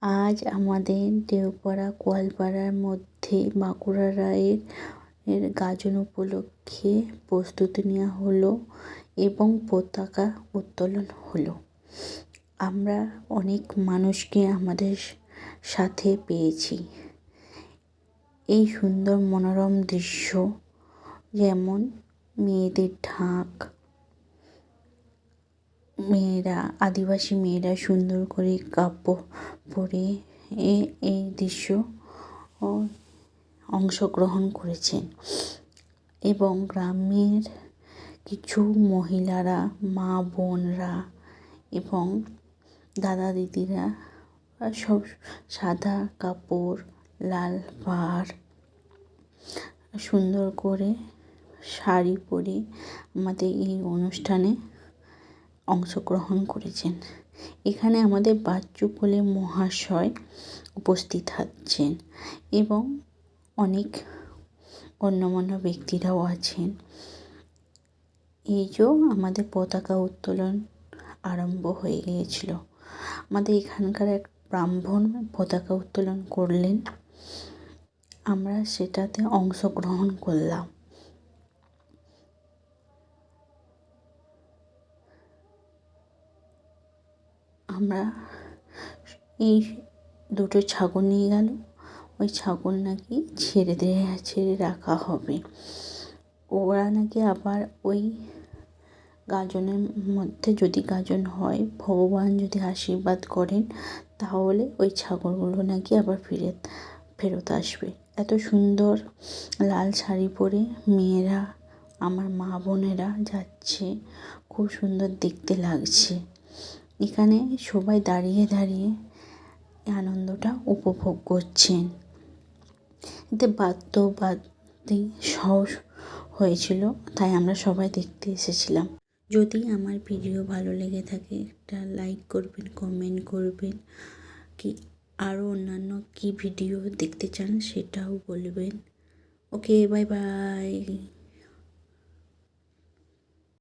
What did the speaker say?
আজ আমাদের দেওপাড়া কোয়ালপাড়ার মধ্যে বাঁকুড়া রায়ের গাজন উপলক্ষে প্রস্তুতি নেওয়া হলো এবং পতাকা উত্তোলন হলো। আমরা অনেক মানুষকে আমাদের সাথে পেয়েছি। এই সুন্দর মনোরম দৃশ্য, যেমন মেয়েদের ঢাক, আদিবাসী মেয়েরা সুন্দর করে কাপড় পরে এই দৃশ্য অংশগ্রহণ করেছেন এবং গ্রামের কিছু মহিলারা, মা বোনরা এবং দাদা দিদিরা সব সাদা কাপড়, লাল পাড় সুন্দর করে শাড়ি পরে আমাদের এই অনুষ্ঠানে অংশগ্রহণ করেছেন। এখানে আমাদের বাচ্চুকোলে মহাশয় উপস্থিত আছেন এবং অনেক গণ্যমান্য ব্যক্তিরাও আছেন। এই যে আমাদের পতাকা উত্তোলন আরম্ভ হয়ে গিয়েছিল। আমাদের এখানকার এক ব্রাহ্মণ পতাকা উত্তোলন করলেন, আমরা সেটাতে অংশগ্রহণ করলাম। আমরা এই দুটো ছাগল নিয়ে গেল, ওই ছাগল নাকি ছেড়ে রাখা হবে। ওরা নাকি আবার ওই গাজনের মধ্যে, যদি গাজন হয়, ভগবান যদি আশীর্বাদ করেন, তাহলে ওই ছাগলগুলো নাকি আবার ফেরত আসবে। এত সুন্দর লাল শাড়ি পরে মেয়েরা, আমার মা বোনেরা যাচ্ছে, খুব সুন্দর দেখতে লাগছে। এখানে সবাই দাঁড়িয়ে দাঁড়িয়ে আনন্দটা উপভোগ করছেন। এতে বাদ্যবাদ্যে সব হয়েছিল, তাই আমরা সবাই দেখতে এসেছিলাম। যদি আমার ভিডিও ভালো লেগে থাকে, একটা লাইক করবেন, কমেন্ট করবেন, কি আরও অন্যান্য কি ভিডিও দেখতে চান সেটাও বলবেন। ওকে, বাই বাই।